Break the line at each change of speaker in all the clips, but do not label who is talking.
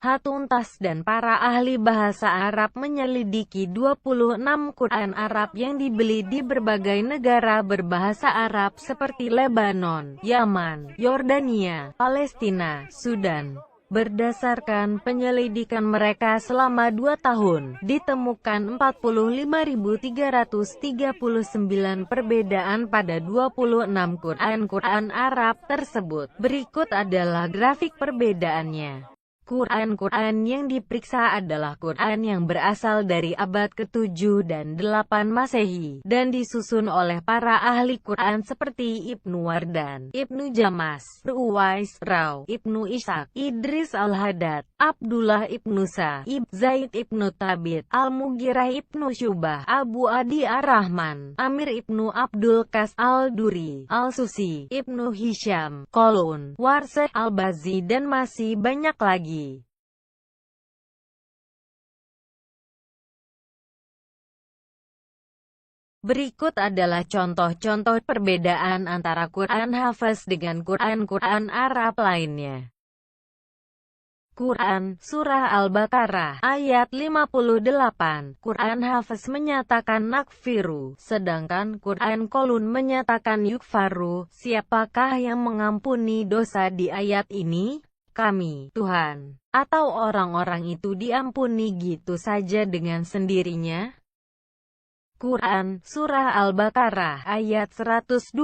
Hatuntas dan para ahli bahasa Arab menyelidiki 26 Quran Arab yang dibeli di berbagai negara berbahasa Arab seperti Lebanon, Yaman, Yordania, Palestina, Sudan. Berdasarkan penyelidikan mereka selama 2 tahun, ditemukan 45.339 perbedaan pada 26 Quran Arab tersebut. Berikut adalah grafik perbedaannya. Quran yang diperiksa adalah Quran yang berasal dari abad ke-7 dan 8 Masehi, dan disusun oleh para ahli Quran seperti Ibnu Wardan, Ibnu Jamas, Ruwais, Raw, Ibnu Ishaq, Idris Al-Haddad, Abdullah Ibnu Sa'ib, Zaid Ibnu Thabit, Al-Mughirah Ibnu Syubah, Abu Adi Ar-Rahman, Amir Ibnu Abdul Qas Al-Duri, Al-Susi, Ibnu Hisham, Qalun, Warsa Al-Bazi dan masih banyak lagi. Berikut adalah contoh-contoh perbedaan antara Quran Hafiz dengan Quran Arab lainnya. Quran, Surah Al-Baqarah, ayat 58, Quran Hafiz menyatakan nakfiru, sedangkan Quran Qalun menyatakan yukfaru. Siapakah yang mengampuni dosa di ayat ini? Kami, Tuhan. Atau orang-orang itu diampuni gitu saja dengan sendirinya? Quran, Surah Al-Baqarah, ayat 125,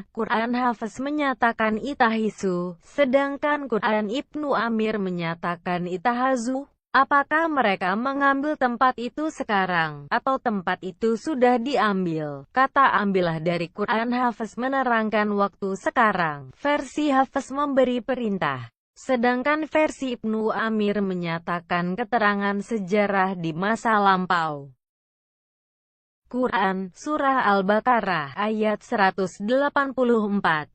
Quran Hafiz menyatakan itahisu, sedangkan Quran Ibnu Amir menyatakan itahazu. Apakah mereka mengambil tempat itu sekarang, atau tempat itu sudah diambil? Kata ambillah dari Quran Hafiz menerangkan waktu sekarang. Versi Hafiz memberi perintah. Sedangkan versi Ibnu Amir menyatakan keterangan sejarah di masa lampau. Quran, Surah Al-Baqarah, ayat 184,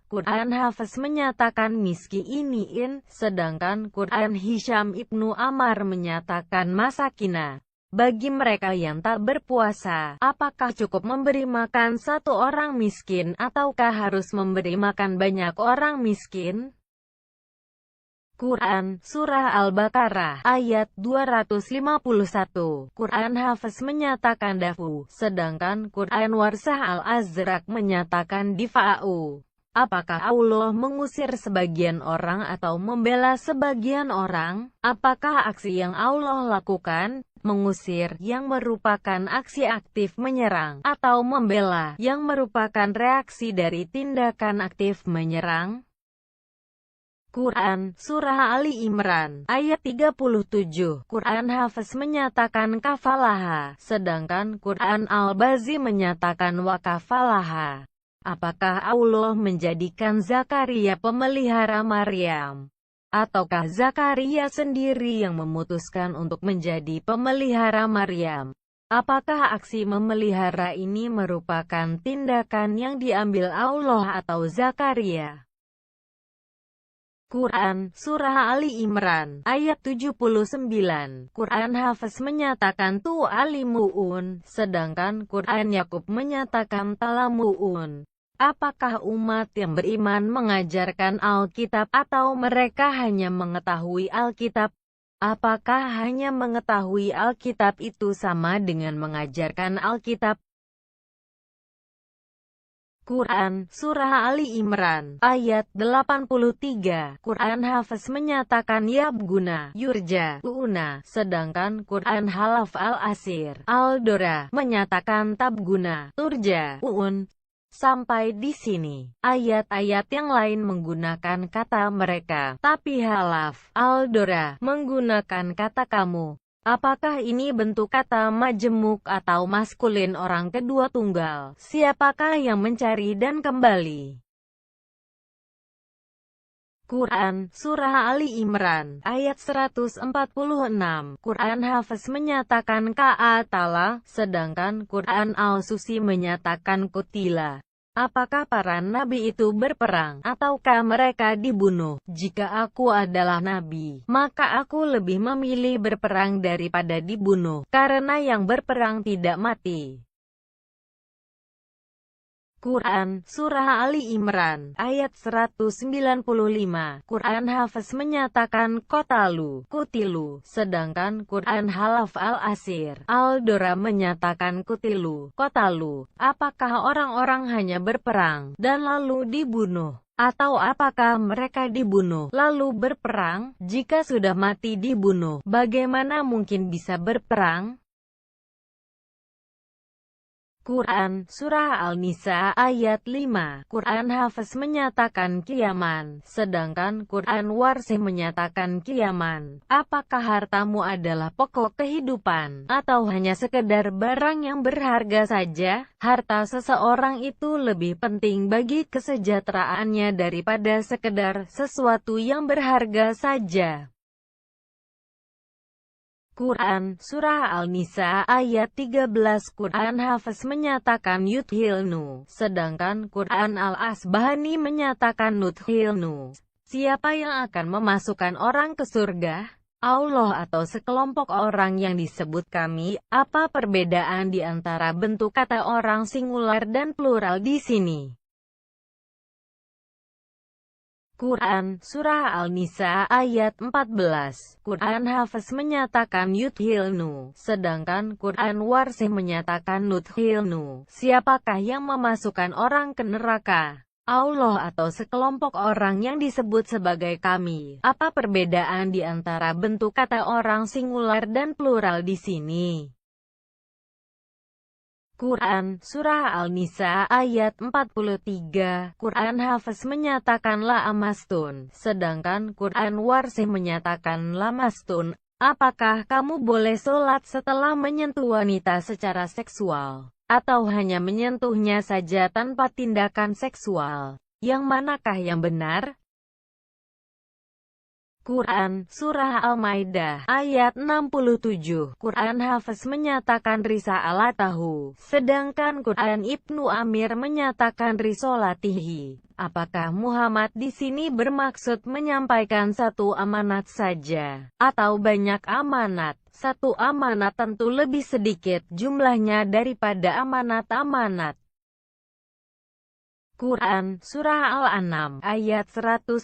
Quran Hafiz menyatakan miski iniin, sedangkan Quran Hisham Ibnu Ammar menyatakan masakina. Bagi mereka yang tak berpuasa, apakah cukup memberi makan satu orang miskin, ataukah harus memberi makan banyak orang miskin? Quran, Surah Al-Baqarah, ayat 251, Quran Hafiz menyatakan dafu, sedangkan Quran Warsah Al-Azraq menyatakan difa'u. Apakah Allah mengusir sebagian orang atau membela sebagian orang? Apakah aksi yang Allah lakukan, mengusir, yang merupakan aksi aktif menyerang, atau membela, yang merupakan reaksi dari tindakan aktif menyerang? Quran, Surah Ali Imran, ayat 37, Quran Hafiz menyatakan kafalaha, sedangkan Quran Al-Bazi menyatakan wakafalaha. Apakah Allah menjadikan Zakaria pemelihara Maryam? Ataukah Zakaria sendiri yang memutuskan untuk menjadi pemelihara Maryam? Apakah aksi memelihara ini merupakan tindakan yang diambil Allah atau Zakaria? Quran, Surah Ali Imran, ayat 79, Quran Hafiz menyatakan tu'alimu'un, sedangkan Quran Yakub menyatakan talamu'un. Apakah umat yang beriman mengajarkan Alkitab atau mereka hanya mengetahui Alkitab? Apakah hanya mengetahui Alkitab itu sama dengan mengajarkan Alkitab? Quran, Surah Ali Imran, ayat 83, Quran Hafiz menyatakan yabguna, yurja, uuna, sedangkan Quran Halaf Al-Asir, Al-Dora, menyatakan tabguna, turja, uun. Sampai di sini, ayat-ayat yang lain menggunakan kata mereka, tapi Halaf, Al-Dora, menggunakan kata kamu. Apakah ini bentuk kata majemuk atau maskulin orang kedua tunggal? Siapakah yang mencari dan kembali? Quran, Surah Ali Imran, ayat 146, Quran Hafiz menyatakan ka'atala, sedangkan Quran Al-Susi menyatakan kutila. Apakah para nabi itu berperang, ataukah mereka dibunuh? Jika aku adalah nabi, maka aku lebih memilih berperang daripada dibunuh, karena yang berperang tidak mati. Quran, Surah Ali Imran, ayat 195. Quran Hafiz menyatakan Qatalu, Kutilu, sedangkan Quran Halaf Al-Asir, Al-Dora menyatakan Kutilu, Qatalu. Apakah orang-orang hanya berperang, dan lalu dibunuh? Atau apakah mereka dibunuh, lalu berperang? Jika sudah mati dibunuh, bagaimana mungkin bisa berperang? Quran, Surah Al-Nisa, ayat 5. Quran Hafiz menyatakan Qiyaman, sedangkan Quran Warsih menyatakan Qiyaman. Apakah hartamu adalah pokok kehidupan, atau hanya sekedar barang yang berharga saja? Harta seseorang itu lebih penting bagi kesejahteraannya daripada sekedar sesuatu yang berharga saja. Quran, Surah Al-Nisa, ayat 13. Quran Hafiz menyatakan Yudhilnu, sedangkan Quran Al-Asbahani menyatakan Nudhilnu. Siapa yang akan memasukkan orang ke surga? Allah atau sekelompok orang yang disebut kami? Apa perbedaan di antara bentuk kata orang singular dan plural di sini? Quran, Surah Al-Nisa, ayat 14. Quran Hafiz menyatakan Yudhilnu, sedangkan Quran Warsih menyatakan Nudhilnu. Siapakah yang memasukkan orang ke neraka? Allah atau sekelompok orang yang disebut sebagai kami? Apa perbedaan di antara bentuk kata orang singular dan plural di sini? Quran, Surah Al-Nisa, ayat 43. Quran Hafiz menyatakan La'amastun, sedangkan Quran Warsih menyatakan Lamastun. Apakah kamu boleh sholat setelah menyentuh wanita secara seksual, atau hanya menyentuhnya saja tanpa tindakan seksual? Yang manakah yang benar? Quran, Surah Al-Maidah, ayat 67. Quran Hafiz menyatakan Risa'alatahu, sedangkan Quran Ibnu Amir menyatakan Risolatihi. Apakah Muhammad di sini bermaksud menyampaikan satu amanat saja, atau banyak amanat? Satu amanat tentu lebih sedikit jumlahnya daripada amanat-amanat. Quran, Surah Al-An'am, ayat 115.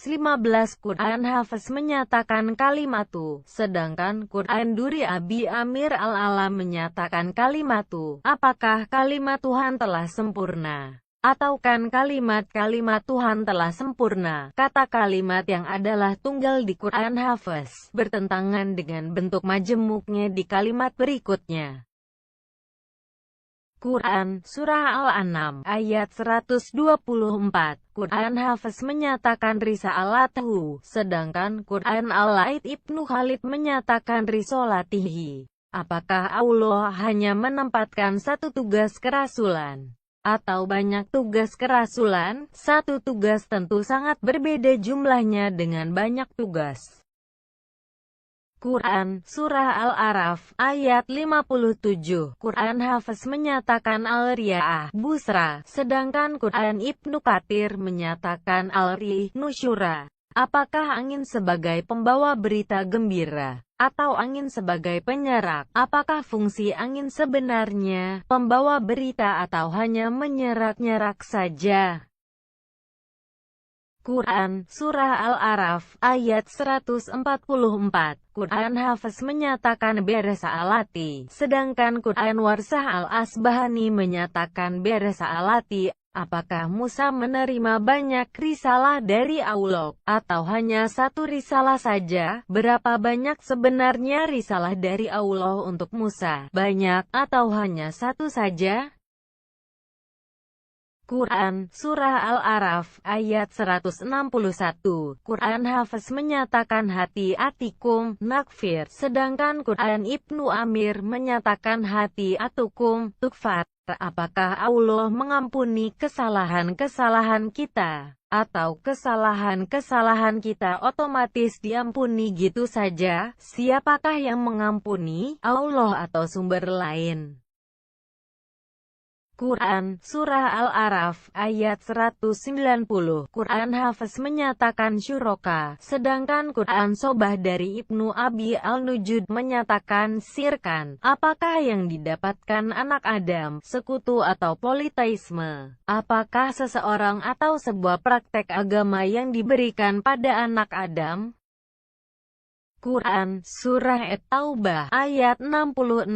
Quran Hafiz menyatakan kalimatu, sedangkan Quran Duri Abi Amir Al-Alam menyatakan kalimatu. Apakah kalimat Tuhan telah sempurna? Atau kan kalimat-kalimat Tuhan telah sempurna? Kata kalimat yang adalah tunggal di Quran Hafiz bertentangan dengan bentuk majemuknya di kalimat berikutnya. Quran, Surah Al-An'am, ayat 124. Quran Hafiz menyatakan Risa'alatahu, sedangkan Quran Al-Laid Ibnu Khalid menyatakan Risolatihi. Apakah Allah hanya menempatkan satu tugas kerasulan, atau banyak tugas kerasulan? Satu tugas tentu sangat berbeda jumlahnya dengan banyak tugas. Quran, Surah Al-Araf, ayat 57. Quran Hafiz menyatakan Al-Riya'ah, Busra, sedangkan Quran Ibnu Katsir menyatakan Al-Rih, Nusyura. Apakah angin sebagai pembawa berita gembira, atau angin sebagai penyerak? Apakah fungsi angin sebenarnya pembawa berita atau hanya menyerak-nyerak saja? Quran, Surah Al-Araf, ayat 144. Quran Hafiz menyatakan Beresa'alati, sedangkan Quran Warsah Al-Asbahani menyatakan Beresa'alati. Apakah Musa menerima banyak risalah dari Allah, atau hanya satu risalah saja? Berapa banyak sebenarnya risalah dari Allah untuk Musa? Banyak, atau hanya satu saja? Quran, Surah Al-Araf, ayat 161. Quran Hafiz menyatakan hati-atikum, nakfir, sedangkan Quran Ibnu Amir menyatakan hati-atukum, tukfar. Apakah Allah mengampuni kesalahan-kesalahan kita, atau kesalahan-kesalahan kita otomatis diampuni gitu saja? Siapakah yang mengampuni, Allah atau sumber lain? Quran, Surah Al-A'raf, ayat 190. Quran Hafiz menyatakan syuroka, sedangkan Quran Sobah dari Ibnu Abi Al-Nujud menyatakan sirkan. Apakah yang didapatkan anak Adam, sekutu atau politeisme? Apakah seseorang atau sebuah praktek agama yang diberikan pada anak Adam? Quran, Surah At-Taubah, ayat 66.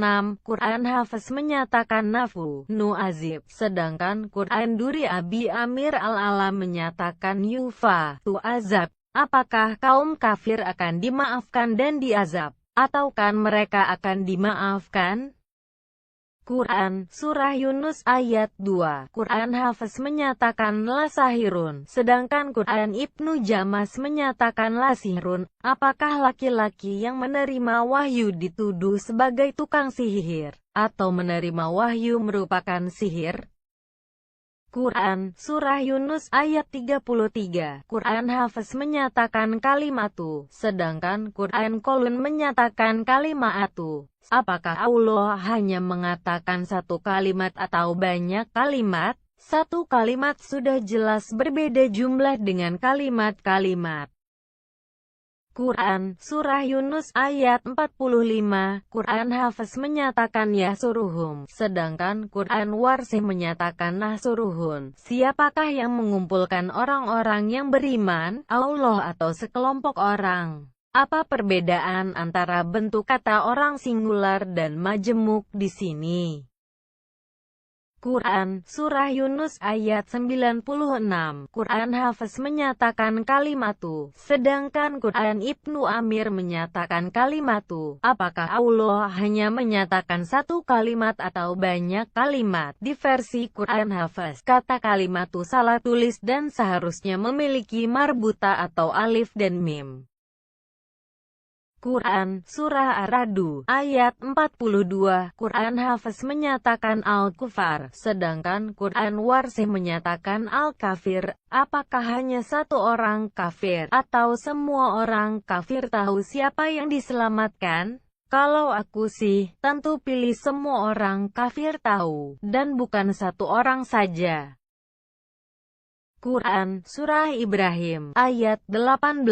Quran Hafiz menyatakan nafu, nu azib, sedangkan Quran Duri Abi Amir Al-Ala menyatakan yufa, tu azab. Apakah kaum kafir akan dimaafkan dan diazab, ataukah mereka akan dimaafkan? Quran, Surah Yunus ayat 2. Quran Hafiz menyatakan la sahirun, sedangkan Quran Ibnu Jamas menyatakan la sihirun. Apakah laki-laki yang menerima wahyu dituduh sebagai tukang sihir, atau menerima wahyu merupakan sihir? Quran, Surah Yunus ayat 33. Quran Hafiz menyatakan kalimatu, sedangkan Quran Kolun menyatakan kalimatu. Apakah Allah hanya mengatakan satu kalimat atau banyak kalimat? Satu kalimat sudah jelas berbeda jumlah dengan kalimat-kalimat. Quran, Surah Yunus ayat 45. Quran Hafiz menyatakan yahsuruhum, sedangkan Quran Warsih menyatakan nahsuruhun. Siapakah yang mengumpulkan orang-orang yang beriman, Allah atau sekelompok orang? Apa perbedaan antara bentuk kata orang singular dan majemuk di sini? Quran, Surah Yunus ayat 96. Quran Hafiz menyatakan kalimatu, sedangkan Quran Ibnu Amir menyatakan kalimatu. Apakah Allah hanya menyatakan satu kalimat atau banyak kalimat? Di versi Quran Hafiz, kata kalimatu salah tulis dan seharusnya memiliki marbuta atau alif dan mim. Quran, Surah Ar-Ra'd, ayat 42. Quran Hafiz menyatakan Al-Kufar, sedangkan Quran Warsih menyatakan Al-Kafir. Apakah hanya satu orang kafir, atau semua orang kafir tahu siapa yang diselamatkan? Kalau aku sih, tentu pilih semua orang kafir tahu, dan bukan satu orang saja. Quran, Surah Ibrahim, ayat 18.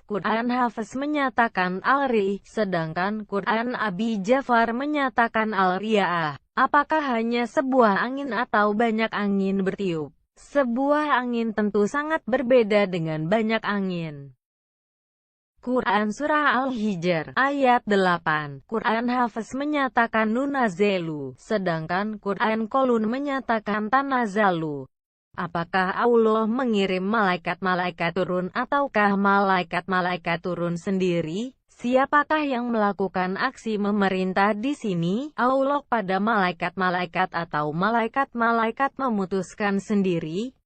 Quran Hafiz menyatakan Al-Ri, sedangkan Quran Abi Ja'far menyatakan Al-Riya'ah. Apakah hanya sebuah angin atau banyak angin bertiup? Sebuah angin tentu sangat berbeda dengan banyak angin. Quran Surah Al-Hijr, ayat 8. Quran Hafiz menyatakan Nunazelu, sedangkan Quran Kolun menyatakan Tanazalu. Apakah Allah mengirim malaikat-malaikat turun ataukah malaikat-malaikat turun sendiri? Siapakah yang melakukan aksi memerintah di sini? Allah pada malaikat-malaikat atau malaikat-malaikat memutuskan sendiri?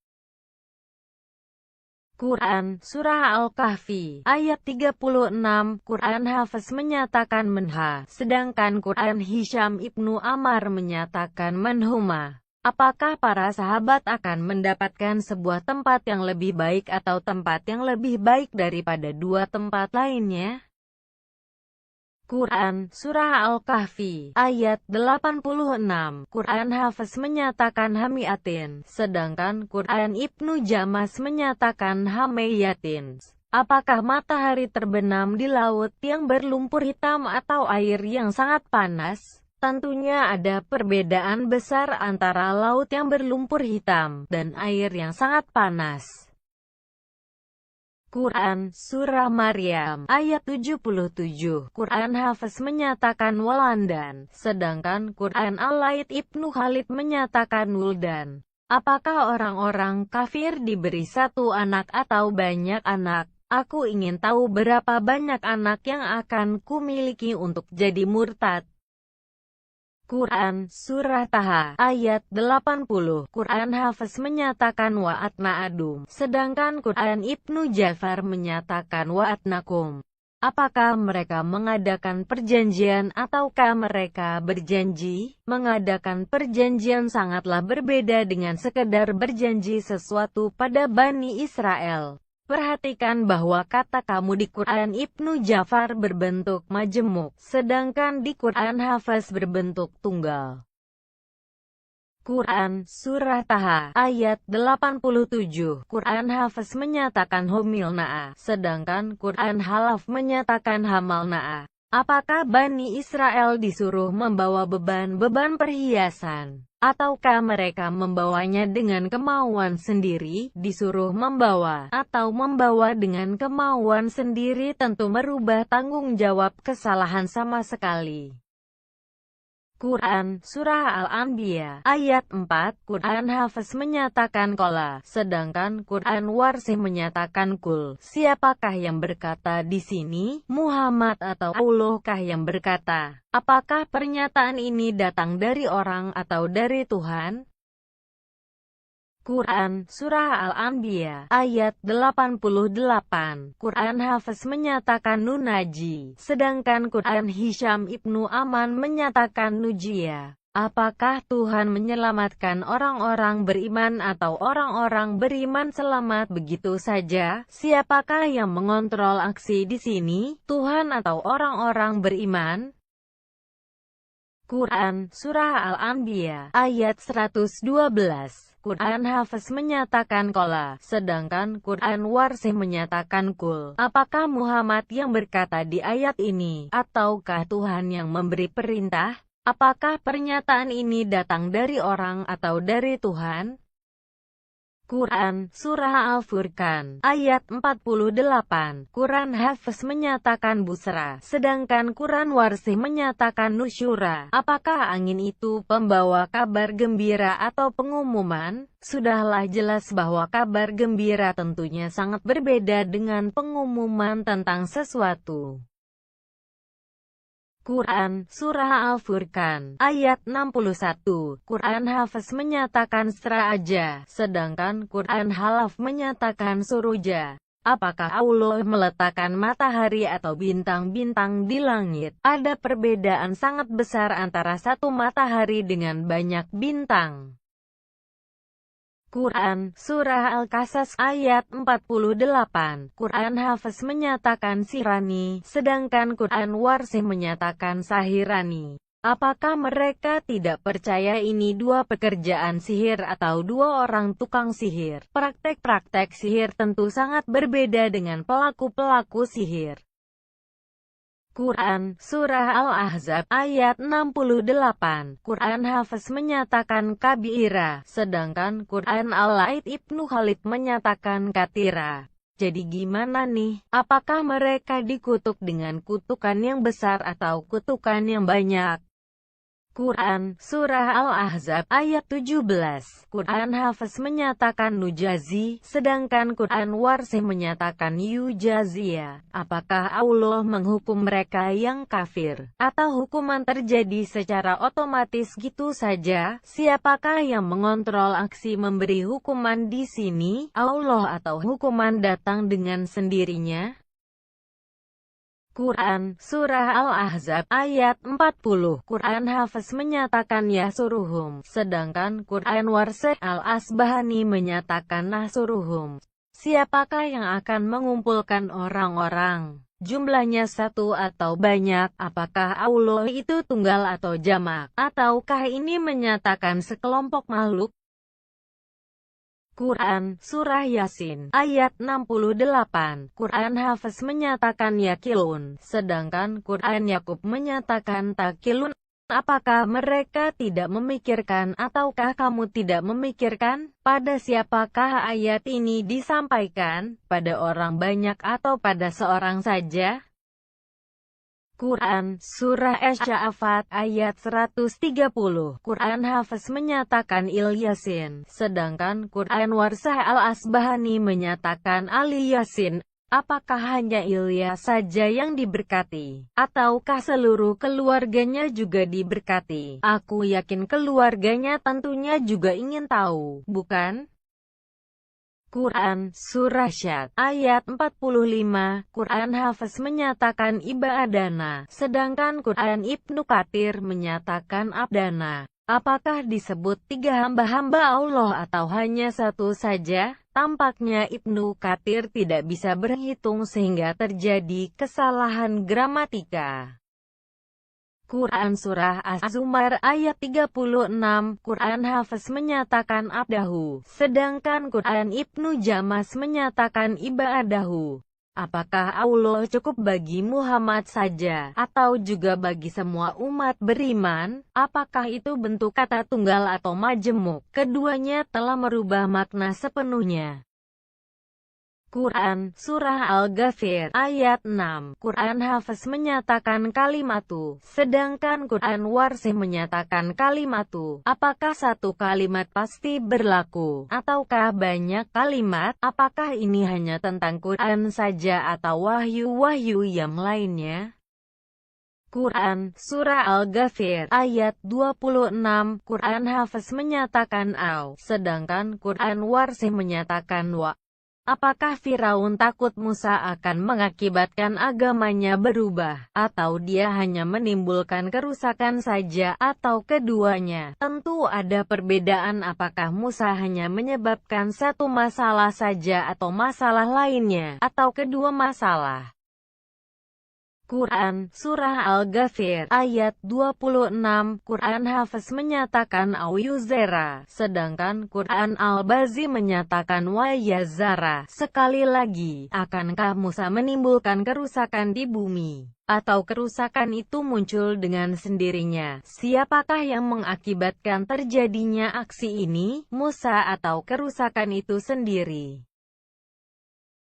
Quran, Surah Al-Kahfi, ayat 36. Quran Hafiz menyatakan menha, sedangkan Quran Hisham Ibnu Ammar menyatakan menhuma. Apakah para sahabat akan mendapatkan sebuah tempat yang lebih baik atau tempat yang lebih baik daripada dua tempat lainnya? Quran, Surah Al-Kahfi, ayat 86. Quran Hafiz menyatakan hamiatin, sedangkan Quran Ibnu Jamas menyatakan hamayatin. Apakah matahari terbenam di laut yang berlumpur hitam atau air yang sangat panas? Tentunya ada perbedaan besar antara laut yang berlumpur hitam dan air yang sangat panas. Quran, Surah Maryam, ayat 77. Quran Hafiz menyatakan walandan, sedangkan Quran Al-Laith Ibnu Khalid menyatakan wuldan. Apakah orang-orang kafir diberi satu anak atau banyak anak? Aku ingin tahu berapa banyak anak yang akan kumiliki untuk jadi murtad. Quran, Surah Taha, ayat 80. Quran Hafiz menyatakan wa'atna adum, sedangkan Quran Ibnu Ja'far menyatakan wa'atnakum. Apakah mereka mengadakan perjanjian ataukah mereka berjanji? Mengadakan perjanjian sangatlah berbeda dengan sekedar berjanji sesuatu pada Bani Israel. Perhatikan bahwa kata kamu di Quran Ibnu Ja'far berbentuk majemuk, sedangkan di Quran Hafiz berbentuk tunggal. Quran Surah Taha ayat 87. Quran Hafiz menyatakan Humilna'a, sedangkan Quran Halaf menyatakan Hamalna'a. Apakah Bani Israel disuruh membawa beban-beban perhiasan? Ataukah mereka membawanya dengan kemauan sendiri? Disuruh membawa, atau membawa dengan kemauan sendiri tentu merubah tanggung jawab kesalahan sama sekali. Quran Surah Al-Anbiya ayat 4. Quran Hafiz menyatakan Qala, sedangkan Quran Warsih menyatakan Kul. Siapakah yang berkata di sini? Muhammad atau Allahkah yang berkata? Apakah pernyataan ini datang dari orang atau dari Tuhan? Quran Surah Al-Anbiya ayat 88. Quran Hafiz menyatakan Nunaji, sedangkan Quran Hisham ibnu Aman menyatakan Nujia. Apakah Tuhan menyelamatkan orang-orang beriman atau orang-orang beriman selamat begitu saja? Siapakah yang mengontrol aksi di sini? Tuhan atau orang-orang beriman? Quran Surah Al-Anbiya ayat 112. Quran Hafiz menyatakan Qala, sedangkan Quran Warsih menyatakan Kul. Apakah Muhammad yang berkata di ayat ini, ataukah Tuhan yang memberi perintah? Apakah pernyataan ini datang dari orang atau dari Tuhan? Quran Surah Al-Furqan ayat 48. Quran Hafiz menyatakan Busra, sedangkan Quran Warsih menyatakan Nusyura. Apakah angin itu pembawa kabar gembira atau pengumuman? Sudahlah jelas bahwa kabar gembira tentunya sangat berbeda dengan pengumuman tentang sesuatu. Quran Surah Al-Furqan ayat 61. Quran Hafiz menyatakan Sra'aja, sedangkan Quran Halaf menyatakan Suruja. Apakah Allah meletakkan matahari atau bintang-bintang di langit? Ada perbedaan sangat besar antara satu matahari dengan banyak bintang. Quran Surah Al-Qasas ayat 48. Quran Hafiz menyatakan Sirani, sedangkan Quran Warsih menyatakan Sahirani. Apakah mereka tidak percaya ini dua pekerjaan sihir atau dua orang tukang sihir? Praktek-praktek sihir tentu sangat berbeda dengan pelaku-pelaku sihir. Quran Surah Al-Ahzab ayat 68. Quran Hafiz menyatakan Kabira, sedangkan Quran Al-Laid Ibnu Khalid menyatakan Katira. Jadi gimana nih? Apakah mereka dikutuk dengan kutukan yang besar atau kutukan yang banyak? Quran Surah Al-Ahzab ayat 17. Quran Hafiz menyatakan Nujazi, sedangkan Quran Warsih menyatakan Yujazia. Apakah Allah menghukum mereka yang kafir? Atau hukuman terjadi secara otomatis gitu saja? Siapakah yang mengontrol aksi memberi hukuman di sini? Allah atau hukuman datang dengan sendirinya? Quran Surah Al-Ahzab ayat 40. Quran Hafiz menyatakan Yasuruhum, sedangkan Quran Warsih Al-Asbahani menyatakan Nasuruhum. Siapakah yang akan mengumpulkan orang-orang? Jumlahnya satu atau banyak? Apakah Allah itu tunggal atau jamak? Ataukah ini menyatakan sekelompok makhluk? Quran Surah Yasin ayat 68. Quran Hafiz menyatakan Yakilun, sedangkan Quran Yakub menyatakan Takilun. Apakah mereka tidak memikirkan ataukah kamu tidak memikirkan? Pada siapakah ayat ini disampaikan? Pada orang banyak atau pada seorang saja? Quran Surah Asy-Sya'afat ayat 130. Quran Hafiz menyatakan Yasin, sedangkan Quran Warsih Al-Asbahani menyatakan Ali Yasin. Apakah hanya Ilyas saja yang diberkati? Ataukah seluruh keluarganya juga diberkati? Aku yakin keluarganya tentunya juga ingin tahu, bukan? Quran Surah Syad ayat 45. Quran Hafiz menyatakan Ibadana, sedangkan Quran Ibnu Katsir menyatakan Abdana. Apakah disebut tiga hamba-hamba Allah atau hanya satu saja? Tampaknya Ibnu Katsir tidak bisa berhitung sehingga terjadi kesalahan gramatika. Quran Surah Az-Zumar ayat 36, Quran Hafiz menyatakan abdahu, sedangkan Quran Ibnu Jamas menyatakan ibadahu. Apakah Allah cukup bagi Muhammad saja, atau juga bagi semua umat beriman? Apakah itu bentuk kata tunggal atau majemuk? Keduanya telah merubah makna sepenuhnya. Quran Surah Al-Ghafir ayat 6, Quran Hafiz menyatakan kalimatu, sedangkan Quran Warsih menyatakan kalimatu. Apakah satu kalimat pasti berlaku, ataukah banyak kalimat? Apakah ini hanya tentang Quran saja atau wahyu-wahyu yang lainnya? Quran Surah Al-Ghafir ayat 26, Quran Hafiz menyatakan au, sedangkan Quran Warsih menyatakan wa. Apakah Firaun takut Musa akan mengakibatkan agamanya berubah, atau dia hanya menimbulkan kerusakan saja, atau keduanya? Tentu ada perbedaan, apakah Musa hanya menyebabkan satu masalah saja atau masalah lainnya, atau kedua masalah. Quran Surah Al-Ghafir ayat 26, Quran Hafiz menyatakan au yuzera, sedangkan Quran Al-Bazi menyatakan wa yazara. Sekali lagi, akankah Musa menimbulkan kerusakan di bumi? Atau kerusakan itu muncul dengan sendirinya? Siapakah yang mengakibatkan terjadinya aksi ini, Musa atau kerusakan itu sendiri?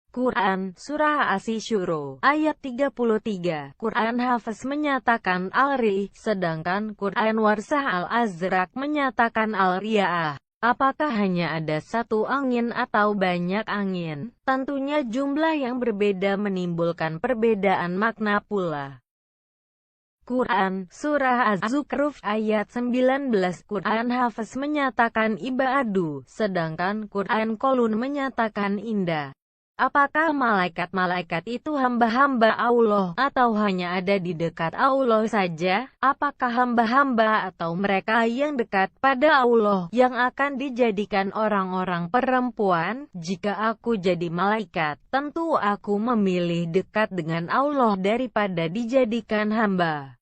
Quran Surah Asy-Syura ayat 33, Quran Hafiz menyatakan Al-Ri, sedangkan Quran Warsah Al-Azraq menyatakan Al-Riya'ah. Apakah hanya ada satu angin atau banyak angin? Tentunya jumlah yang berbeda menimbulkan perbedaan makna pula. Quran Surah Az-Zukhruf ayat 19, Quran Hafiz menyatakan ibadu, sedangkan Quran Qulun menyatakan indah. Apakah malaikat-malaikat itu hamba-hamba Allah, atau hanya ada di dekat Allah saja? Apakah hamba-hamba atau mereka yang dekat pada Allah, yang akan dijadikan orang-orang perempuan? Jika aku jadi malaikat, tentu aku memilih dekat dengan Allah daripada dijadikan hamba.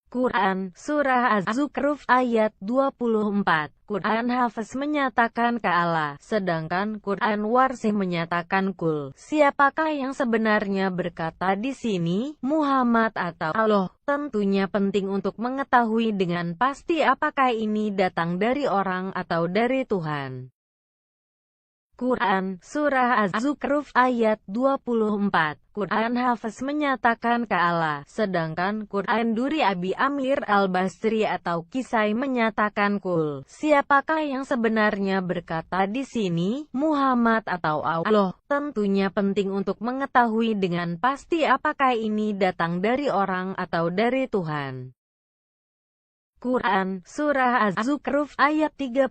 Quran Surah Az-Zukhruf ayat 24, Quran Hafiz menyatakan Ka'ala, sedangkan Quran Warsih menyatakan Kul. Siapakah yang sebenarnya berkata di sini, Muhammad atau Allah? Tentunya penting untuk mengetahui dengan pasti apakah ini datang dari orang atau dari Tuhan. Quran Surah Az-Zukhruf ayat 24, Quran Hafiz menyatakan Ka'ala, sedangkan Quran Duri Abi Amir Al-Basri atau Kisai menyatakan Kul. Siapakah yang sebenarnya berkata di sini, Muhammad atau Allah? Tentunya penting untuk mengetahui dengan pasti apakah ini datang dari orang atau dari Tuhan. Quran Surah Az-Zukhruf ayat 38,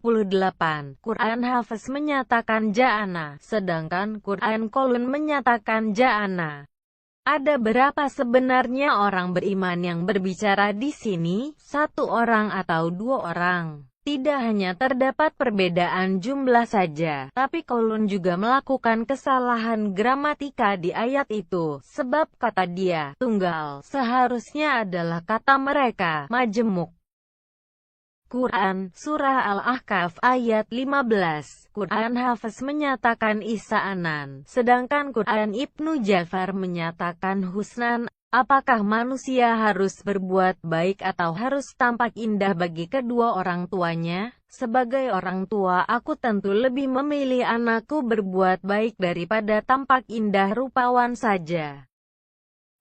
Quran Hafiz menyatakan Ja'ana, sedangkan Quran Qulun menyatakan Ja'ana. Ada berapa sebenarnya orang beriman yang berbicara di sini? Satu orang atau dua orang? Tidak hanya terdapat perbedaan jumlah saja, tapi Qulun juga melakukan kesalahan gramatika di ayat itu, sebab kata dia, tunggal, seharusnya adalah kata mereka, majemuk. Quran Surah Al-Ahqaf ayat 15, Quran Hafiz menyatakan Isa'anan, sedangkan Quran Ibnu Jafar menyatakan Husnan. Apakah manusia harus berbuat baik atau harus tampak indah bagi kedua orang tuanya? Sebagai orang tua, aku tentu lebih memilih anakku berbuat baik daripada tampak indah rupawan saja.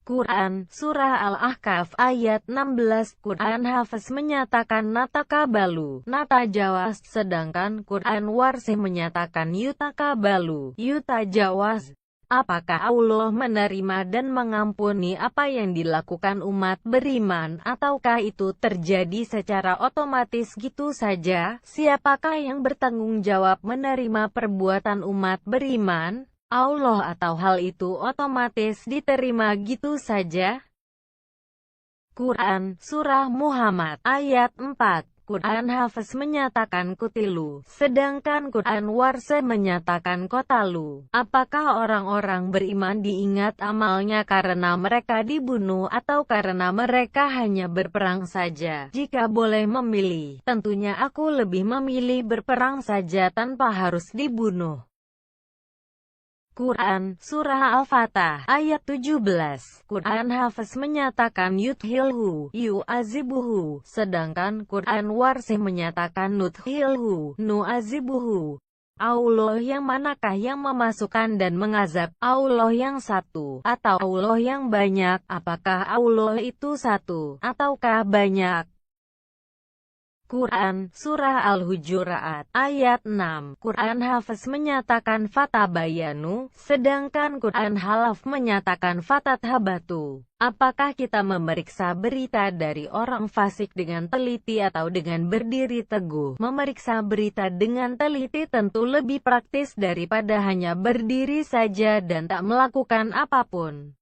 Quran Surah Al-Ahqaf ayat 16, Quran Hafiz menyatakan natakabalu, natajawas, sedangkan Quran Warsih menyatakan yutakabalu, yutajawaz. Apakah Allah menerima dan mengampuni apa yang dilakukan umat beriman, ataukah itu terjadi secara otomatis gitu saja? Siapakah yang bertanggung jawab menerima perbuatan umat beriman? Allah atau hal itu otomatis diterima gitu saja? Quran Surah Muhammad ayat 4, Quran Hafiz menyatakan kutilu, sedangkan Quran Warsa menyatakan kotalu. Apakah orang-orang beriman diingat amalnya karena mereka dibunuh atau karena mereka hanya berperang saja? Jika boleh memilih, tentunya aku lebih memilih berperang saja tanpa harus dibunuh. Quran, Surah Al-Fatah, ayat 17. Quran Hafiz menyatakan yudhilhu, yu'azibuhu, sedangkan Quran Warsih menyatakan nudhilhu, nu'azibuhu. Allah yang manakah yang memasukkan dan mengazab? Allah yang satu, atau Allah yang banyak? Apakah Allah itu satu, ataukah banyak? Quran, Surah Al-Hujurat, ayat 6. Quran Hafiz menyatakan fatabayanu, sedangkan Quran Halaf menyatakan fatathabatu. Apakah kita memeriksa berita dari orang fasik dengan teliti atau dengan berdiri teguh? Memeriksa berita dengan teliti tentu lebih praktis daripada hanya berdiri saja dan tak melakukan apapun.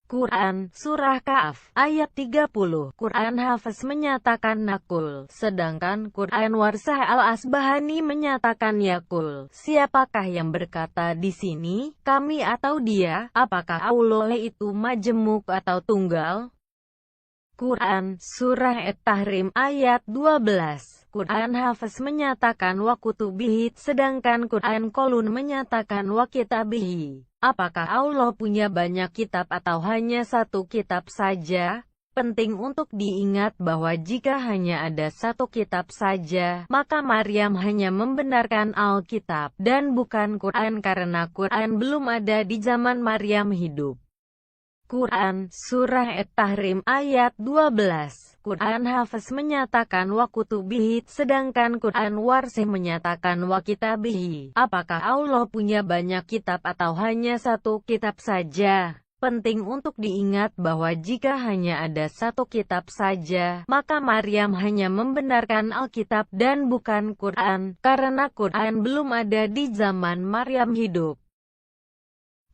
Quran, Surah Ka'af, ayat 30. Quran Hafiz menyatakan nakul, sedangkan Quran Warsah Al-Asbahani menyatakan yakul. Siapakah yang berkata di sini, kami atau dia? Apakah Allah itu majemuk atau tunggal? Quran, Surah At-Tahrim, ayat 12. Quran Hafiz menyatakan wa kutubihi, sedangkan Quran Qolun menyatakan wa kitabihi. Apakah Allah punya banyak kitab atau hanya satu kitab saja? Penting untuk diingat bahwa jika hanya ada satu kitab saja, maka Maryam hanya membenarkan Alkitab, dan bukan Quran karena Quran belum ada di zaman Maryam hidup. Quran, Surah At-Tahrim, ayat 12. Quran Hafiz menyatakan wa kutubihi, sedangkan Quran Warsih menyatakan wa kitabihi. Apakah Allah punya banyak kitab atau hanya satu kitab saja? Penting untuk diingat bahwa jika hanya ada satu kitab saja, maka Maryam hanya membenarkan Alkitab dan bukan Quran, karena Quran belum ada di zaman Maryam hidup.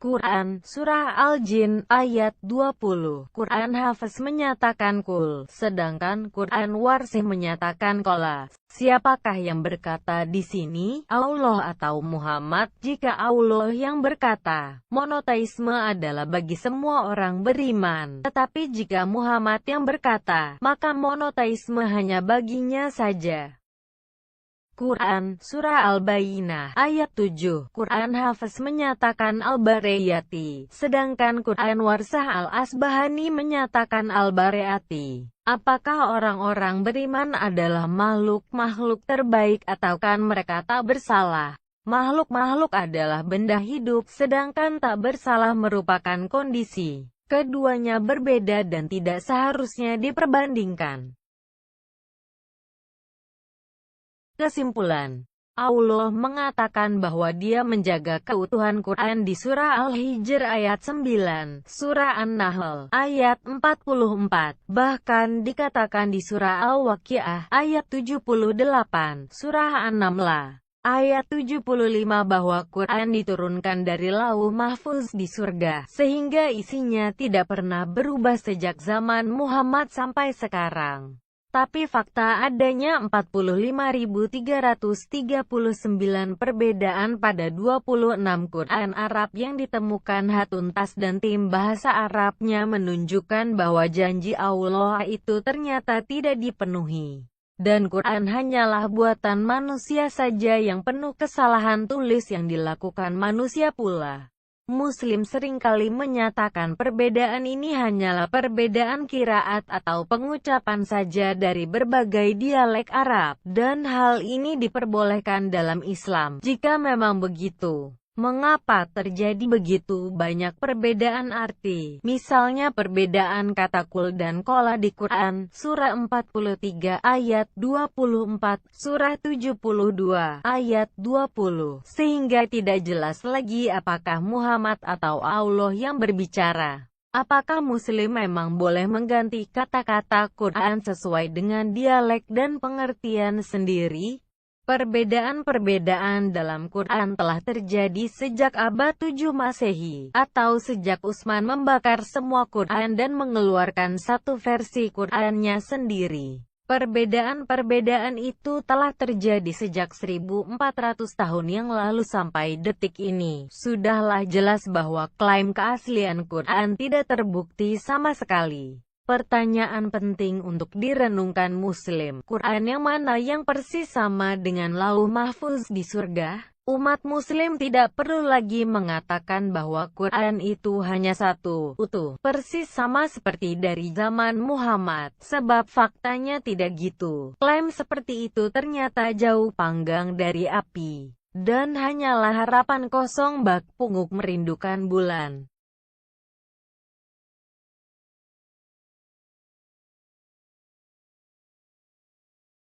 Quran, Surah Al-Jin, ayat 20. Quran Hafiz menyatakan kul, sedangkan Quran Warsih menyatakan kola. Siapakah yang berkata di sini, Allah atau Muhammad? Jika Allah yang berkata, monoteisme adalah bagi semua orang beriman. Tetapi jika Muhammad yang berkata, maka monoteisme hanya baginya saja. Quran, Surah Al-Bayyinah, ayat 7. Quran Hafiz menyatakan Al-Bariyati, sedangkan Quran Warsah Al-Asbahani menyatakan Al-Bariyati. Apakah orang-orang beriman adalah makhluk-makhluk terbaik ataukah mereka tak bersalah? Makhluk-makhluk adalah benda hidup, sedangkan tak bersalah merupakan kondisi. Keduanya berbeda dan tidak seharusnya diperbandingkan. Kesimpulan, Allah mengatakan bahwa Dia menjaga keutuhan Quran di Surah Al-Hijr ayat 9, Surah An-Nahl ayat 44, bahkan dikatakan di Surah Al-Waqiah ayat 78, Surah An-Naml ayat 75 bahwa Quran diturunkan dari Lauh Mahfuz di surga, sehingga isinya tidak pernah berubah sejak zaman Muhammad sampai sekarang. Tapi fakta adanya 45.339 perbedaan pada 26 Quran Arab yang ditemukan Hatuntas dan tim bahasa Arabnya menunjukkan bahwa janji Allah itu ternyata tidak dipenuhi. Dan Quran hanyalah buatan manusia saja yang penuh kesalahan tulis yang dilakukan manusia pula. Muslim seringkali menyatakan perbedaan ini hanyalah perbedaan qiraat atau pengucapan saja dari berbagai dialek Arab, dan hal ini diperbolehkan dalam Islam. Jika memang begitu, mengapa terjadi begitu banyak perbedaan arti? Misalnya perbedaan kata kul dan kola di Quran, surah 43 ayat 24, surah 72 ayat 20, sehingga tidak jelas lagi apakah Muhammad atau Allah yang berbicara. Apakah Muslim memang boleh mengganti kata-kata Quran sesuai dengan dialek dan pengertian sendiri? Perbedaan-perbedaan dalam Quran telah terjadi sejak abad 7 Masehi, atau sejak Utsman membakar semua Quran dan mengeluarkan satu versi Qurannya sendiri. Perbedaan-perbedaan itu telah terjadi sejak 1400 tahun yang lalu sampai detik ini. Sudahlah jelas bahwa klaim keaslian Quran tidak terbukti sama sekali. Pertanyaan penting untuk direnungkan Muslim, Quran yang mana yang persis sama dengan Lauh Mahfuz di surga? Umat Muslim tidak perlu lagi mengatakan bahwa Quran itu hanya satu, utuh, persis sama seperti dari zaman Muhammad, sebab faktanya tidak gitu. Klaim seperti itu ternyata jauh panggang dari api, dan hanyalah harapan kosong bak punguk merindukan bulan.